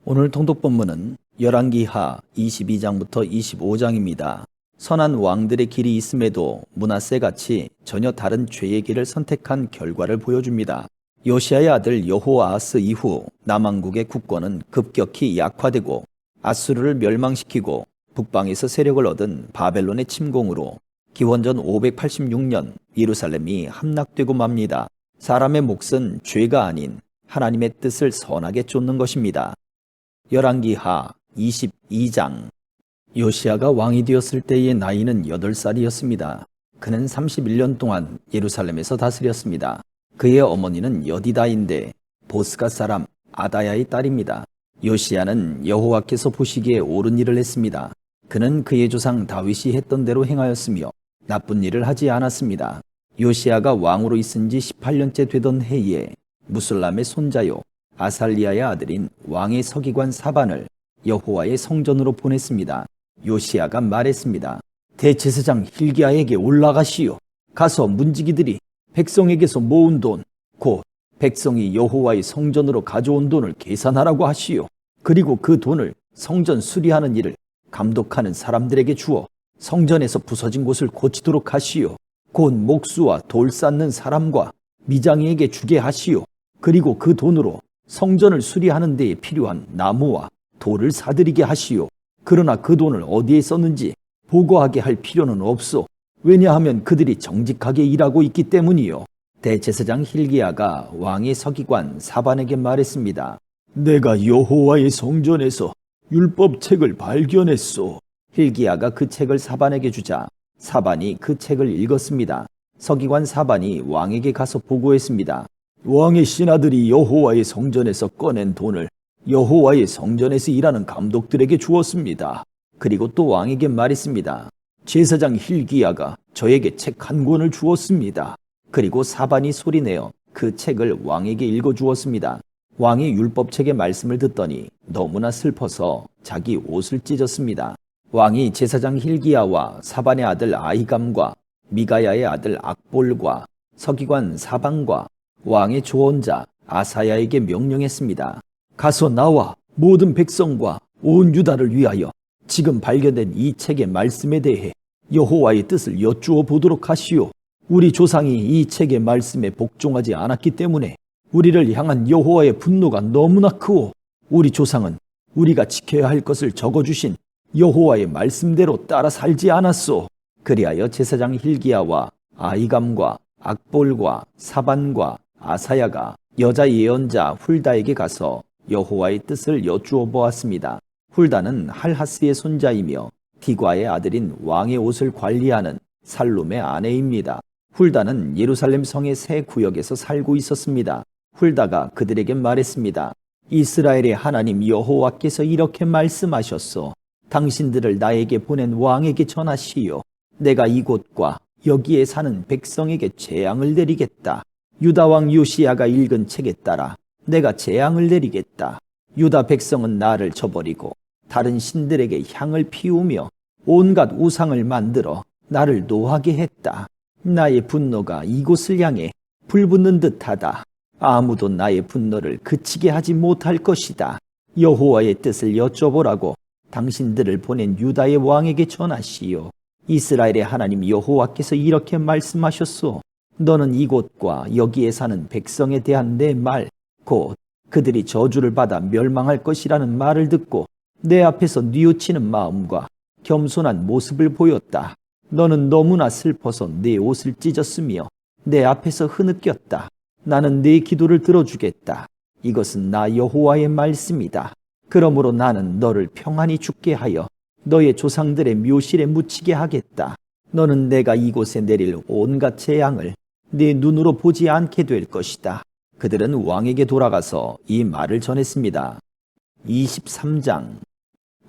오늘 통독 본문은 열왕기하 22장부터 25장입니다. 선한 왕들의 길이 있음에도 므낫세같이 전혀 다른 죄의 길을 선택한 결과를 보여줍니다. 요시야의 아들 여호아하스 이후 남왕국의 국권은 급격히 약화되고 아수르를 멸망시키고 북방에서 세력을 얻은 바벨론의 침공으로 기원전 586년 예루살렘이 함락되고 맙니다. 사람의 몫은 죄가 아닌 하나님의 뜻을 선하게 쫓는 것입니다. 열왕기하 22장. 요시야가 왕이 되었을 때의 나이는 8살이었습니다. 그는 31년 동안 예루살렘에서 다스렸습니다. 그의 어머니는 여디다인데 보스가 사람 아다야의 딸입니다. 요시야는 여호와께서 보시기에 옳은 일을 했습니다. 그는 그의 조상 다윗이 했던 대로 행하였으며 나쁜 일을 하지 않았습니다. 요시야가 왕으로 있은 지 18년째 되던 해에 무슬람의 손자요 아살리아의 아들인 왕의 서기관 사반을 여호와의 성전으로 보냈습니다. 요시야가 말했습니다. 대제사장 hil기야에게 올라가시오. 가서 문지기들이 백성에게서 모은 돈, 곧 백성이 여호와의 성전으로 가져온 돈을 계산하라고 하시오. 그리고 그 돈을 성전 수리하는 일을 감독하는 사람들에게 주어 성전에서 부서진 곳을 고치도록 하시오. 곧 목수와 돌 쌓는 사람과 미장이에게 주게 하시오. 그리고 그 돈으로 성전을 수리하는 데에 필요한 나무와 돌을 사들이게 하시오. 그러나 그 돈을 어디에 썼는지 보고하게 할 필요는 없소. 왜냐하면 그들이 정직하게 일하고 있기 때문이요. 대제사장 hil기야가 왕의 서기관 사반에게 말했습니다. 내가 여호와의 성전에서 율법책을 발견했소. hil기야가 그 책을 사반에게 주자 사반이 그 책을 읽었습니다. 서기관 사반이 왕에게 가서 보고했습니다. 왕의 신하들이 여호와의 성전에서 꺼낸 돈을 여호와의 성전에서 일하는 감독들에게 주었습니다. 그리고 또 왕에게 말했습니다. 제사장 hil기야가 저에게 책 한 권을 주었습니다. 그리고 사반이 소리내어 그 책을 왕에게 읽어주었습니다. 왕이 율법책의 말씀을 듣더니 너무나 슬퍼서 자기 옷을 찢었습니다. 왕이 제사장 hil기야와 사반의 아들 아히감과 미가야의 아들 악볼과 서기관 사반과 왕의 조언자 아사야에게 명령했습니다. 가서 나와 모든 백성과 온 유다를 위하여 지금 발견된 이 책의 말씀에 대해 여호와의 뜻을 여쭈어 보도록 하시오. 우리 조상이 이 책의 말씀에 복종하지 않았기 때문에 우리를 향한 여호와의 분노가 너무나 크오. 우리 조상은 우리가 지켜야 할 것을 적어주신 여호와의 말씀대로 따라 살지 않았소. 그리하여 제사장 hil기야와 아히감과 악볼과 사반과 아사야가 여자 예언자 훌다에게 가서 여호와의 뜻을 여쭈어 보았습니다. 훌다는 할하스의 손자이며 디과의 아들인 왕의 옷을 관리하는 살룸의 아내입니다. 훌다는 예루살렘 성의 새 구역에서 살고 있었습니다. 훌다가 그들에게 말했습니다. 이스라엘의 하나님 여호와께서 이렇게 말씀하셨소. 당신들을 나에게 보낸 왕에게 전하시오. 내가 이곳과 여기에 사는 백성에게 재앙을 내리겠다. 유다 왕 요시야가 읽은 책에 따라 내가 재앙을 내리겠다. 유다 백성은 나를 저버리고 다른 신들에게 향을 피우며 온갖 우상을 만들어 나를 노하게 했다. 나의 분노가 이곳을 향해 불붙는 듯하다. 아무도 나의 분노를 그치게 하지 못할 것이다. 여호와의 뜻을 여쭤보라고 당신들을 보낸 유다의 왕에게 전하시오. 이스라엘의 하나님 여호와께서 이렇게 말씀하셨소. 너는 이곳과 여기에 사는 백성에 대한 내 말, 곧 그들이 저주를 받아 멸망할 것이라는 말을 듣고 내 앞에서 뉘우치는 마음과 겸손한 모습을 보였다. 너는 너무나 슬퍼서 내 옷을 찢었으며 내 앞에서 흐느꼈다. 나는 네 기도를 들어주겠다. 이것은 나 여호와의 말씀이다. 그러므로 나는 너를 평안히 죽게 하여 너의 조상들의 묘실에 묻히게 하겠다. 너는 내가 이곳에 내릴 온갖 재앙을 네 눈으로 보지 않게 될 것이다. 그들은 왕에게 돌아가서 이 말을 전했습니다. 23장.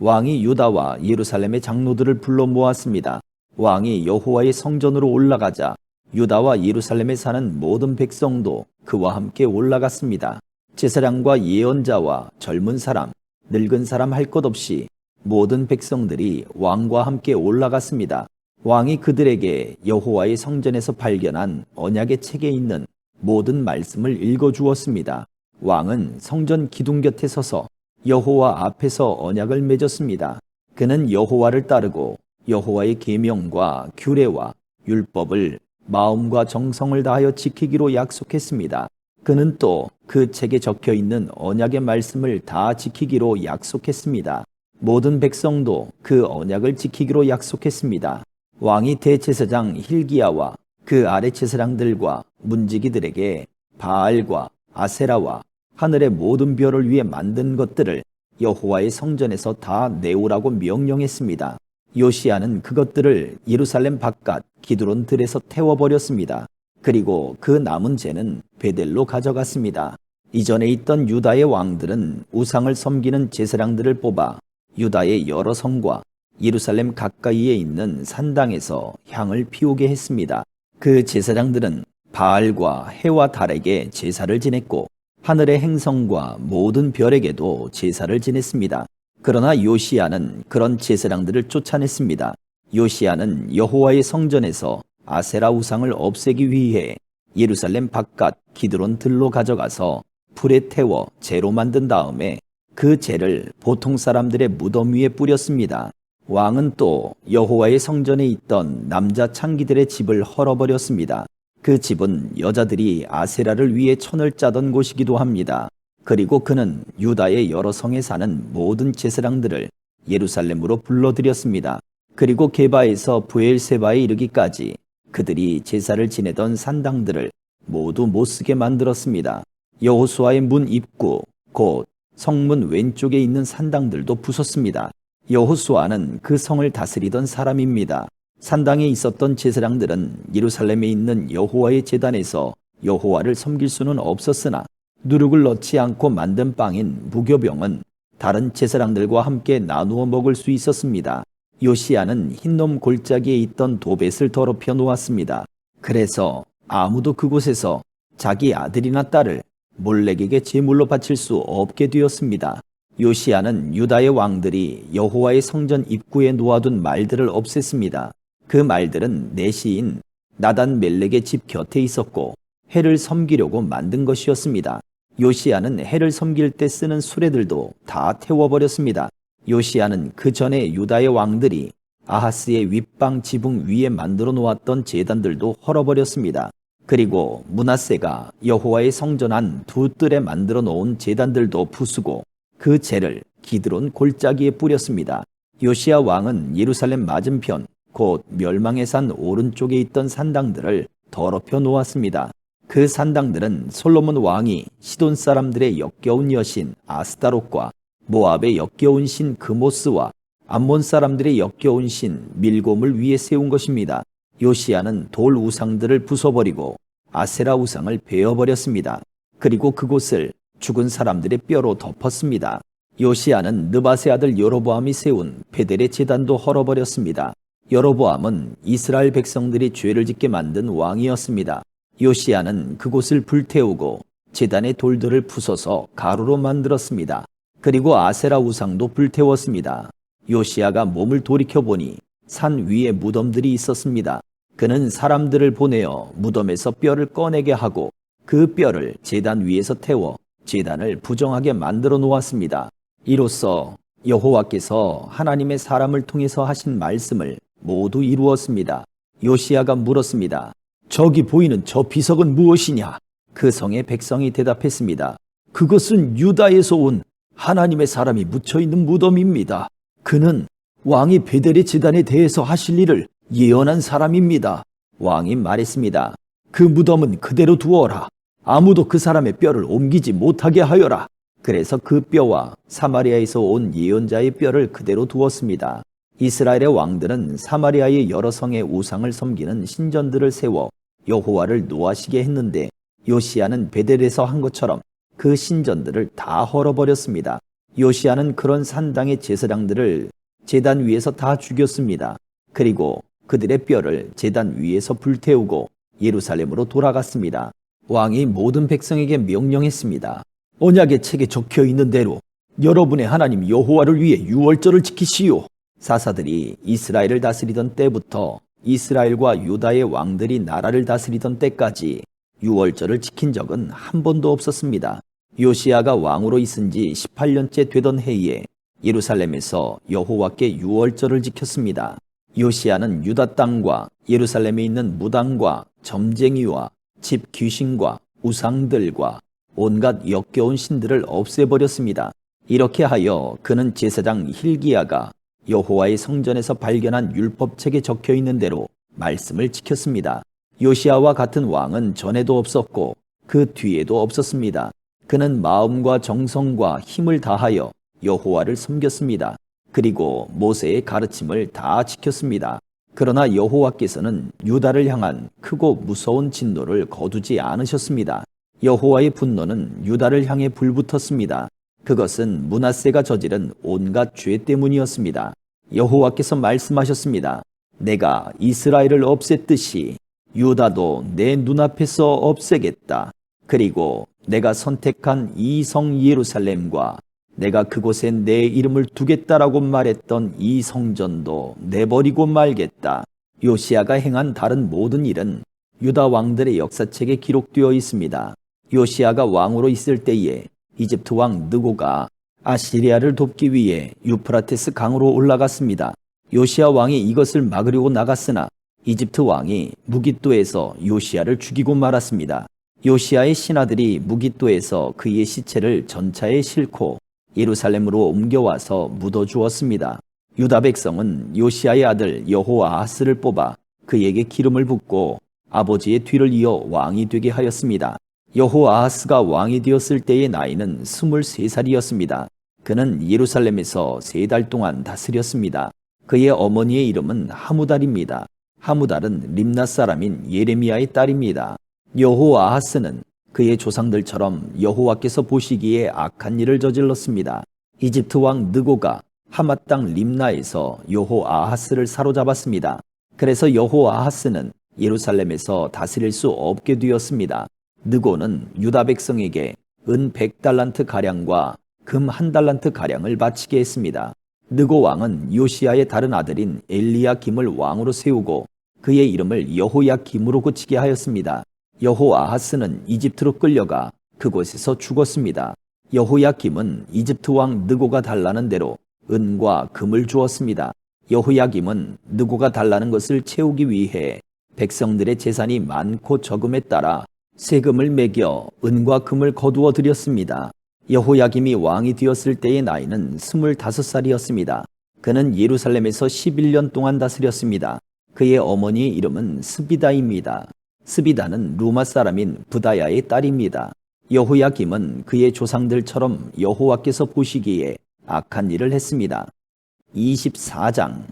왕이 유다와 예루살렘의 장로들을 불러 모았습니다. 왕이 여호와의 성전으로 올라가자 유다와 예루살렘에 사는 모든 백성도 그와 함께 올라갔습니다. 제사장과 예언자와 젊은 사람, 늙은 사람 할 것 없이 모든 백성들이 왕과 함께 올라갔습니다. 왕이 그들에게 여호와의 성전에서 발견한 언약의 책에 있는 모든 말씀을 읽어주었습니다. 왕은 성전 기둥 곁에 서서 여호와 앞에서 언약을 맺었습니다. 그는 여호와를 따르고 여호와의 계명과 규례와 율법을 마음과 정성을 다하여 지키기로 약속했습니다. 그는 또 그 책에 적혀 있는 언약의 말씀을 다 지키기로 약속했습니다. 모든 백성도 그 언약을 지키기로 약속했습니다. 왕이 대제사장 hil기야와 그 아래 제사장들과 문지기들에게 바알과 아세라와 하늘의 모든 별을 위해 만든 것들을 여호와의 성전에서 다 내오라고 명령했습니다. 요시야는 그것들을 예루살렘 바깥 기드론 들에서 태워버렸습니다. 그리고 그 남은 재는 베델로 가져갔습니다. 이전에 있던 유다의 왕들은 우상을 섬기는 제사장들을 뽑아 유다의 여러 성과 예루살렘 가까이에 있는 산당에서 향을 피우게 했습니다. 그 제사장들은 바알과 해와 달에게 제사를 지냈고 하늘의 행성과 모든 별에게도 제사를 지냈습니다. 그러나 요시야는 그런 제사장들을 쫓아냈습니다. 요시야는 여호와의 성전에서 아세라 우상을 없애기 위해 예루살렘 바깥 기드론 들로 가져가서 불에 태워 재로 만든 다음에 그 재를 보통 사람들의 무덤 위에 뿌렸습니다. 왕은 또 여호와의 성전에 있던 남자 창기들의 집을 헐어버렸습니다. 그 집은 여자들이 아세라를 위해 천을 짜던 곳이기도 합니다. 그리고 그는 유다의 여러 성에 사는 모든 제사장들을 예루살렘으로 불러들였습니다. 그리고 게바에서 브엘세바에 이르기까지 그들이 제사를 지내던 산당들을 모두 못쓰게 만들었습니다. 여호수아의 문 입구 곧 성문 왼쪽에 있는 산당들도 부쉈습니다. 여호수아는 그 성을 다스리던 사람입니다. 산당에 있었던 제사장들은 예루살렘에 있는 여호와의 제단에서 여호와를 섬길 수는 없었으나 누룩을 넣지 않고 만든 빵인 무교병은 다른 제사장들과 함께 나누어 먹을 수 있었습니다. 요시야는 흰놈 골짜기에 있던 도벳을 더럽혀 놓았습니다. 그래서 아무도 그곳에서 자기 아들이나 딸을 몰렉에게 제물로 바칠 수 없게 되었습니다. 요시야는 유다의 왕들이 여호와의 성전 입구에 놓아둔 말들을 없앴습니다. 그 말들은 내시인 나단 멜렉의 집 곁에 있었고 해를 섬기려고 만든 것이었습니다. 요시야는 해를 섬길 때 쓰는 수레들도 다 태워버렸습니다. 요시야는 그 전에 유다의 왕들이 아하스의 윗방 지붕 위에 만들어 놓았던 제단들도 헐어버렸습니다. 그리고 므낫세가 여호와의 성전 안 두 뜰에 만들어 놓은 제단들도 부수고 그 재를 기드론 골짜기에 뿌렸습니다. 요시야 왕은 예루살렘 맞은편 곧 멸망의 산 오른쪽에 있던 산당들을 더럽혀 놓았습니다. 그 산당들은 솔로몬 왕이 시돈 사람들의 역겨운 여신 아스타롯과 모압의 역겨운 신 그모스와 암몬 사람들의 역겨운 신 밀곰을 위해 세운 것입니다. 요시야는 돌 우상들을 부숴버리고 아세라 우상을 베어버렸습니다. 그리고 그곳을 죽은 사람들의 뼈로 덮었습니다. 요시야는 느밧의 아들 여로보암이 세운 베델의 제단도 헐어버렸습니다. 여로보암은 이스라엘 백성들이 죄를 짓게 만든 왕이었습니다. 요시야는 그곳을 불태우고 제단의 돌들을 부숴서 가루로 만들었습니다. 그리고 아세라 우상도 불태웠습니다. 요시야가 몸을 돌이켜보니 산 위에 무덤들이 있었습니다. 그는 사람들을 보내어 무덤에서 뼈를 꺼내게 하고 그 뼈를 제단 위에서 태워 제단을 부정하게 만들어 놓았습니다. 이로써 여호와께서 하나님의 사람을 통해서 하신 말씀을 모두 이루었습니다. 요시야가 물었습니다. 저기 보이는 저 비석은 무엇이냐? 그 성의 백성이 대답했습니다. 그것은 유다에서 온 하나님의 사람이 묻혀있는 무덤입니다. 그는 왕이 베델의 제단에 대해서 하실 일을 예언한 사람입니다. 왕이 말했습니다. 그 무덤은 그대로 두어라. 아무도 그 사람의 뼈를 옮기지 못하게 하여라. 그래서 그 뼈와 사마리아에서 온 예언자의 뼈를 그대로 두었습니다. 이스라엘의 왕들은 사마리아의 여러 성의 우상을 섬기는 신전들을 세워 여호와를 노하시게 했는데 요시야는 베델에서 한 것처럼 그 신전들을 다 헐어버렸습니다. 요시야는 그런 산당의 제사장들을 제단 위에서 다 죽였습니다. 그리고 그들의 뼈를 제단 위에서 불태우고 예루살렘으로 돌아갔습니다. 왕이 모든 백성에게 명령했습니다. 언약의 책에 적혀 있는 대로 여러분의 하나님 여호와를 위해 유월절을 지키시오. 사사들이 이스라엘을 다스리던 때부터 이스라엘과 유다의 왕들이 나라를 다스리던 때까지 유월절을 지킨 적은 한 번도 없었습니다. 요시야가 왕으로 있은 지 18년째 되던 해에 예루살렘에서 여호와께 유월절을 지켰습니다. 요시야는 유다 땅과 예루살렘에 있는 무당과 점쟁이와 집 귀신과 우상들과 온갖 역겨운 신들을 없애버렸습니다. 이렇게 하여 그는 제사장 hil기야가 여호와의 성전에서 발견한 율법책에 적혀 있는 대로 말씀을 지켰습니다. 요시야와 같은 왕은 전에도 없었고 그 뒤에도 없었습니다. 그는 마음과 정성과 힘을 다하여 여호와를 섬겼습니다. 그리고 모세의 가르침을 다 지켰습니다. 그러나 여호와께서는 유다를 향한 크고 무서운 진노를 거두지 않으셨습니다. 여호와의 분노는 유다를 향해 불붙었습니다. 그것은 므낫세가 저지른 온갖 죄 때문이었습니다. 여호와께서 말씀하셨습니다. 내가 이스라엘을 없앴듯이 유다도 내 눈앞에서 없애겠다. 그리고 내가 선택한 이 성 예루살렘과 내가 그곳에 내 이름을 두겠다라고 말했던 이 성전도 내버리고 말겠다. 요시야가 행한 다른 모든 일은 유다 왕들의 역사책에 기록되어 있습니다. 요시야가 왕으로 있을 때에 이집트 왕 느고가 아시리아를 돕기 위해 유프라테스 강으로 올라갔습니다. 요시야 왕이 이것을 막으려고 나갔으나 이집트 왕이 무깃도에서 요시야를 죽이고 말았습니다. 요시야의 신하들이 무깃도에서 그의 시체를 전차에 싣고 예루살렘으로 옮겨와서 묻어주었습니다. 유다 백성은 요시야의 아들 여호아하스를 뽑아 그에게 기름을 붓고 아버지의 뒤를 이어 왕이 되게 하였습니다. 여호아하스가 왕이 되었을 때의 나이는 23살이었습니다. 그는 예루살렘에서 3달 동안 다스렸습니다. 그의 어머니의 이름은 하무달입니다. 하무달은 림낫 사람인 예레미야의 딸입니다. 여호아하스는 그의 조상들처럼 여호와께서 보시기에 악한 일을 저질렀습니다. 이집트 왕 느고가 하맛 땅 림나에서 여호아하스를 사로잡았습니다. 그래서 여호아하스는 예루살렘에서 다스릴 수 없게 되었습니다. 느고는 유다 백성에게 은 100달란트 가량과 금 1달란트 가량을 바치게 했습니다. 느고 왕은 요시야의 다른 아들인 엘리야김을 왕으로 세우고 그의 이름을 여호야김으로 고치게 하였습니다. 여호아하스는 이집트로 끌려가 그곳에서 죽었습니다. 여호야김은 이집트 왕 느고가 달라는 대로 은과 금을 주었습니다. 여호야김은 느고가 달라는 것을 채우기 위해 백성들의 재산이 많고 적음에 따라 세금을 매겨 은과 금을 거두어 드렸습니다. 여호야김이 왕이 되었을 때의 나이는 25살이었습니다. 그는 예루살렘에서 11년 동안 다스렸습니다. 그의 어머니의 이름은 스비다입니다. 스비다는 루마 사람인 부다야의 딸입니다. 여호야김은 그의 조상들처럼 여호와께서 보시기에 악한 일을 했습니다. 24장.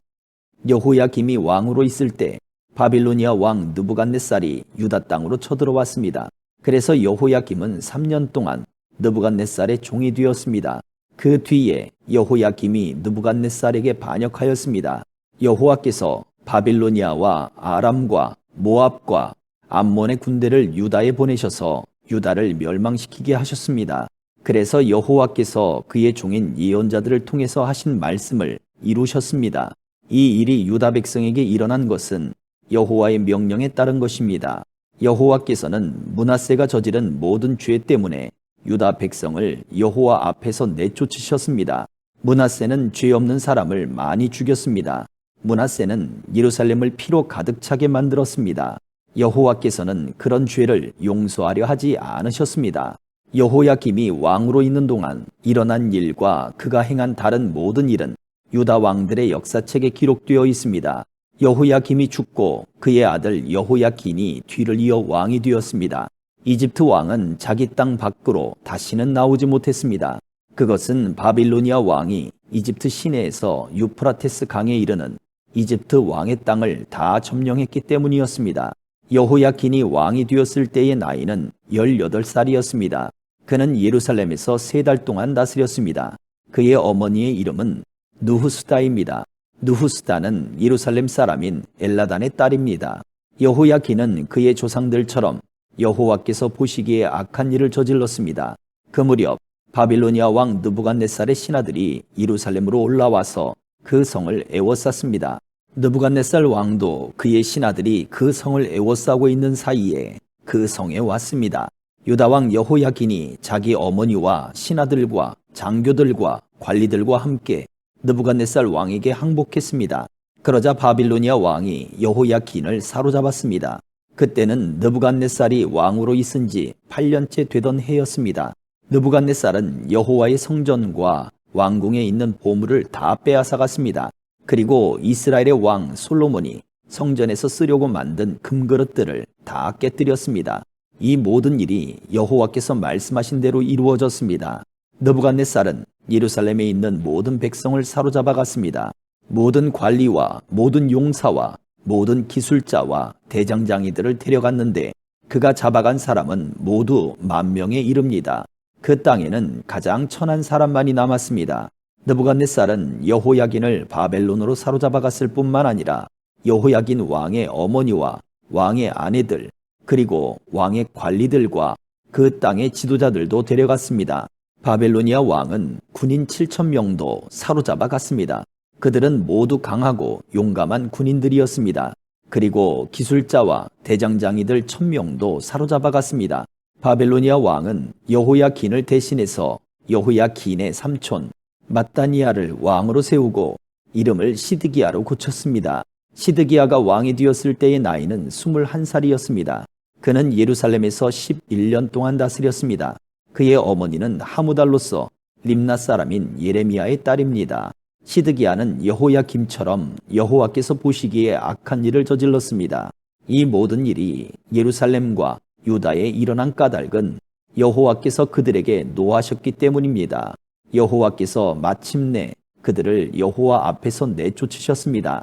여호야김이 왕으로 있을 때 바빌로니아 왕 느부갓네살이 유다 땅으로 쳐들어왔습니다. 그래서 여호야김은 3년 동안 느부갓네살의 종이 되었습니다. 그 뒤에 여호야김이 느부갓네살에게 반역하였습니다. 여호와께서 바빌로니아와 아람과 모압과 암몬의 군대를 유다에 보내셔서 유다를 멸망시키게 하셨습니다. 그래서 여호와께서 그의 종인 예언자들을 통해서 하신 말씀을 이루셨습니다. 이 일이 유다 백성에게 일어난 것은 여호와의 명령에 따른 것입니다. 여호와께서는 므낫세가 저지른 모든 죄 때문에 유다 백성을 여호와 앞에서 내쫓으셨습니다. 므낫세는 죄 없는 사람을 많이 죽였습니다. 므낫세는 예루살렘을 피로 가득 차게 만들었습니다. 여호와께서는 그런 죄를 용서하려 하지 않으셨습니다. 여호야김이 왕으로 있는 동안 일어난 일과 그가 행한 다른 모든 일은 유다 왕들의 역사책에 기록되어 있습니다. 여호야김이 죽고 그의 아들 여호야긴이 뒤를 이어 왕이 되었습니다. 이집트 왕은 자기 땅 밖으로 다시는 나오지 못했습니다. 그것은 바빌로니아 왕이 이집트 시내에서 유프라테스 강에 이르는 이집트 왕의 땅을 다 점령했기 때문이었습니다. 여호야긴이 왕이 되었을 때의 나이는 18살이었습니다. 그는 예루살렘에서 3달 동안 다스렸습니다. 그의 어머니의 이름은 누후스다입니다. 누후스다는 예루살렘 사람인 엘라단의 딸입니다. 여호야긴은 그의 조상들처럼 여호와께서 보시기에 악한 일을 저질렀습니다. 그 무렵 바빌로니아 왕 느부갓네살의 신하들이 예루살렘으로 올라와서 그 성을 에워쌌습니다. 느부갓네살 왕도 그의 신하들이 그 성을 에워싸고 있는 사이에 그 성에 왔습니다. 유다 왕 여호야긴이 자기 어머니와 신하들과 장교들과 관리들과 함께 느부갓네살 왕에게 항복했습니다. 그러자 바빌로니아 왕이 여호야긴을 사로잡았습니다. 그때는 느부갓네살이 왕으로 있은 지 8년째 되던 해였습니다. 느부갓네살은 여호와의 성전과 왕궁에 있는 보물을 다 빼앗아갔습니다. 그리고 이스라엘의 왕 솔로몬이 성전에서 쓰려고 만든 금그릇들을 다 깨뜨렸습니다. 이 모든 일이 여호와께서 말씀하신 대로 이루어졌습니다. 느부갓네살은 예루살렘에 있는 모든 백성을 사로잡아 갔습니다. 모든 관리와 모든 용사와 모든 기술자와 대장장이들을 데려갔는데 그가 잡아간 사람은 모두 10,000명에 이릅니다. 그 땅에는 가장 천한 사람만이 남았습니다. 느부갓네살은 여호야긴을 바벨론으로 사로잡아 갔을 뿐만 아니라 여호야긴 왕의 어머니와 왕의 아내들 그리고 왕의 관리들과 그 땅의 지도자들도 데려갔습니다. 바벨로니아 왕은 군인 7,000명도 사로잡아 갔습니다. 그들은 모두 강하고 용감한 군인들이었습니다. 그리고 기술자와 대장장이들 1,000명도 사로잡아 갔습니다. 바벨로니아 왕은 여호야긴을 대신해서 여호야긴의 삼촌 matthaniah를 왕으로 세우고 이름을 시드기야로 고쳤습니다. 시드기야가 왕이 되었을 때의 나이는 21살이었습니다. 그는 예루살렘에서 11년 동안 다스렸습니다. 그의 어머니는 하무달로서 림나 사람인 예레미야의 딸입니다. 시드기야는 여호야김처럼 여호와께서 보시기에 악한 일을 저질렀습니다. 이 모든 일이 예루살렘과 유다에 일어난 까닭은 여호와께서 그들에게 노하셨기 때문입니다. 여호와께서 마침내 그들을 여호와 앞에서 내쫓으셨습니다.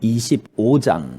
25장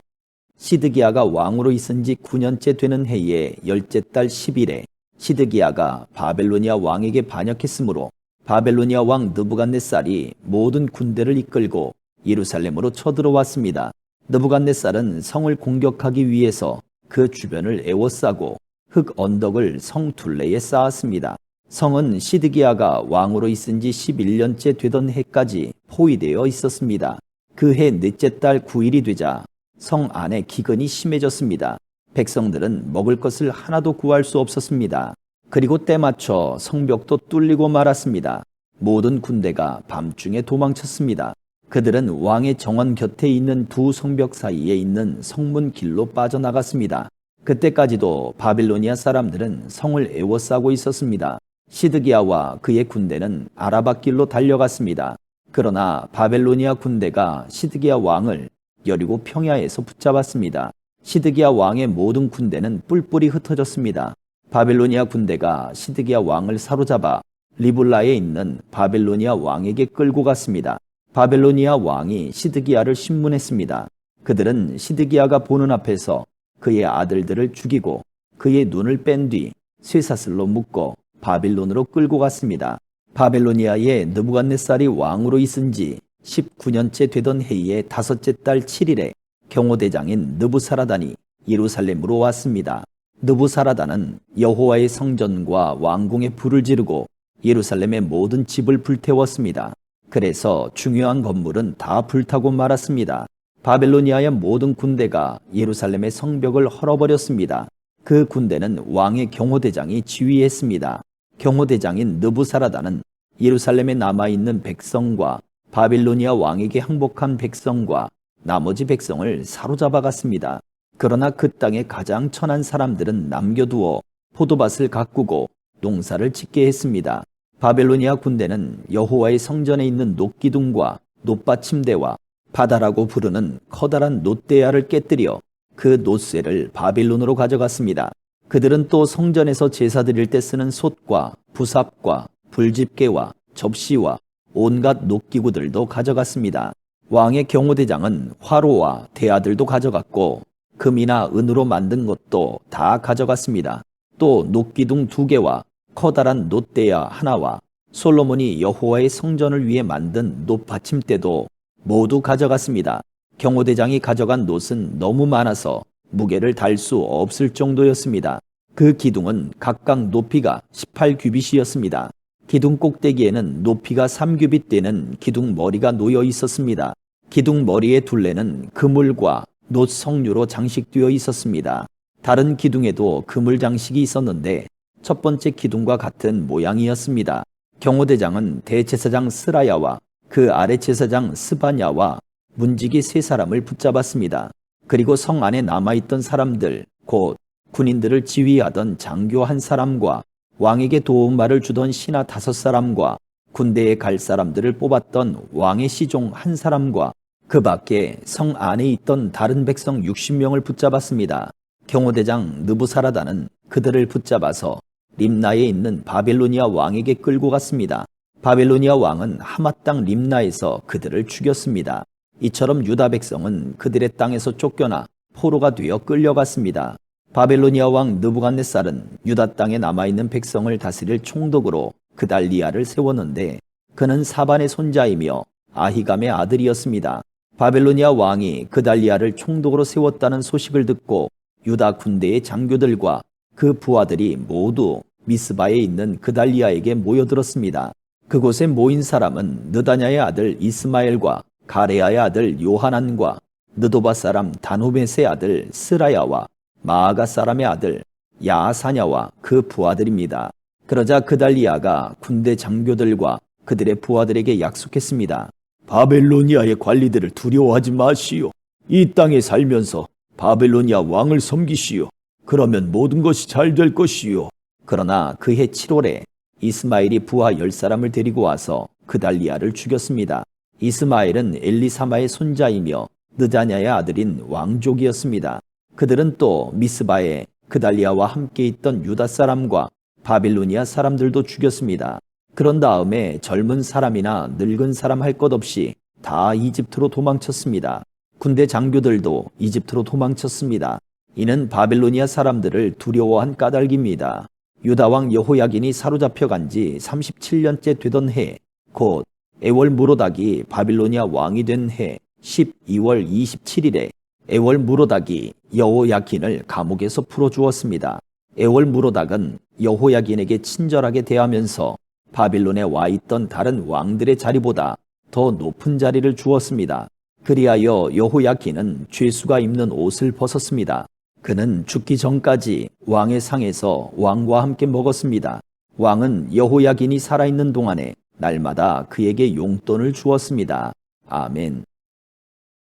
시드기야가 왕으로 있은 지 9년째 되는 해의 10째 달 10일에 시드기야가 바벨로니아 왕에게 반역했으므로 바벨로니아 왕 느부갓네살이 모든 군대를 이끌고 예루살렘으로 쳐들어왔습니다. 느부갓네살은 성을 공격하기 위해서 그 주변을 에워싸고 흙 언덕을 성 둘레에 쌓았습니다. 성은 시드기야가 왕으로 있은 지 11년째 되던 해까지 포위되어 있었습니다. 그 해 넷째 달 9일이 되자 성 안에 기근이 심해졌습니다. 백성들은 먹을 것을 하나도 구할 수 없었습니다. 그리고 때맞춰 성벽도 뚫리고 말았습니다. 모든 군대가 밤중에 도망쳤습니다. 그들은 왕의 정원 곁에 있는 두 성벽 사이에 있는 성문 길로 빠져나갔습니다. 그때까지도 바빌로니아 사람들은 성을 에워싸고 있었습니다. 시드기야와 그의 군대는 아라바 길로 달려갔습니다. 그러나 바벨로니아 군대가 시드기야 왕을 여리고 평야에서 붙잡았습니다. 시드기야 왕의 모든 군대는 뿔뿔이 흩어졌습니다. 바벨로니아 군대가 시드기야 왕을 사로잡아 리블라에 있는 바벨로니아 왕에게 끌고 갔습니다. 바벨로니아 왕이 시드기야를 신문했습니다. 그들은 시드기야가 보는 앞에서 그의 아들들을 죽이고 그의 눈을 뺀 뒤 쇠사슬로 묶어 바빌론으로 끌고 갔습니다. 바벨로니아의 느부갓네살이 왕으로 있은 지 19년째 되던 해의 5째 달 7일에 경호대장인 느부사라단이 예루살렘으로 왔습니다. 느부사라단은 여호와의 성전과 왕궁에 불을 지르고 예루살렘의 모든 집을 불태웠습니다. 그래서 중요한 건물은 다 불타고 말았습니다. 바벨로니아의 모든 군대가 예루살렘의 성벽을 헐어버렸습니다. 그 군대는 왕의 경호대장이 지휘했습니다. 경호대장인 느부사라단은 예루살렘에 남아있는 백성과 바빌로니아 왕에게 항복한 백성과 나머지 백성을 사로잡아 갔습니다. 그러나 그 땅의 가장 천한 사람들은 남겨두어 포도밭을 가꾸고 농사를 짓게 했습니다. 바벨로니아 군대는 여호와의 성전에 있는 놋기둥과 놋받침대와 바다라고 부르는 커다란 놋대야를 깨뜨려 그 놋쇠를 바빌론으로 가져갔습니다. 그들은 또 성전에서 제사 드릴 때 쓰는 솥과 부삽과 불집게와 접시와 온갖 놋기구들도 가져갔습니다. 왕의 경호대장은 화로와 대야들도 가져갔고 금이나 은으로 만든 것도 다 가져갔습니다. 또 놋기둥 2개와 커다란 놋대야 하나와 솔로몬이 여호와의 성전을 위해 만든 놋받침대도 모두 가져갔습니다. 경호대장이 가져간 놋은 너무 많아서 무게를 달 수 없을 정도였습니다. 그 기둥은 각각 높이가 18규빗이었습니다. 기둥 꼭대기에는 높이가 3규빗 되는 기둥 머리가 놓여 있었습니다. 기둥 머리의 둘레는 그물과 놋 석류로 장식되어 있었습니다. 다른 기둥에도 그물 장식이 있었는데 첫 번째 기둥과 같은 모양이었습니다. 경호대장은 대제사장 스라야와 그 아래 제사장 스바냐와 문지기 세 사람을 붙잡았습니다. 그리고 성 안에 남아있던 사람들, 곧 군인들을 지휘하던 장교 한 사람과 왕에게 도움말을 주던 신하 5사람과 군대에 갈 사람들을 뽑았던 왕의 시종 한 사람과 그 밖에 성 안에 있던 다른 백성 60명을 붙잡았습니다. 경호대장 느부사라다는 그들을 붙잡아서 림나에 있는 바벨로니아 왕에게 끌고 갔습니다. 바벨로니아 왕은 하맛 땅 림나에서 그들을 죽였습니다. 이처럼 유다 백성은 그들의 땅에서 쫓겨나 포로가 되어 끌려갔습니다. 바벨로니아 왕 느부갓네살은 유다 땅에 남아있는 백성을 다스릴 총독으로 그달리아를 세웠는데 그는 사반의 손자이며 아히감의 아들이었습니다. 바벨로니아 왕이 그달리아를 총독으로 세웠다는 소식을 듣고 유다 군대의 장교들과 그 부하들이 모두 미스바에 있는 그달리아에게 모여들었습니다. 그곳에 모인 사람은 느다냐의 아들 이스마엘과 가레아의 아들 요하난과 느도바 사람 다누벳의 아들 스라야와 마아가 사람의 아들 야아사냐와 그 부하들입니다. 그러자 그달리아가 군대 장교들과 그들의 부하들에게 약속했습니다. 바벨로니아의 관리들을 두려워하지 마시오. 이 땅에 살면서 바벨로니아 왕을 섬기시오. 그러면 모든 것이 잘 될 것이요. 그러나 그해 7월에 이스마엘이 부하 10사람을 데리고 와서 그달리아를 죽였습니다. 이스마엘은 엘리사마의 손자이며 느다냐의 아들인 왕족이었습니다. 그들은 또 미스바에 그달리아와 함께 있던 유다 사람과 바빌로니아 사람들도 죽였습니다. 그런 다음에 젊은 사람이나 늙은 사람 할 것 없이 다 이집트로 도망쳤습니다. 군대 장교들도 이집트로 도망쳤습니다. 이는 바빌로니아 사람들을 두려워한 까닭입니다. 유다 왕 여호야긴이 사로잡혀간 지 37년째 되던 해, 곧 에월 무로닥이 바빌로니아 왕이 된 해 12월 27일에 에월 무로닥이 여호야긴을 감옥에서 풀어주었습니다. 에월 무로닥은 여호야긴에게 친절하게 대하면서 바빌론에 와 있던 다른 왕들의 자리보다 더 높은 자리를 주었습니다. 그리하여 여호야긴은 죄수가 입는 옷을 벗었습니다. 그는 죽기 전까지 왕의 상에서 왕과 함께 먹었습니다. 왕은 여호야긴이 살아있는 동안에 날마다 그에게 용돈을 주었습니다. 아멘.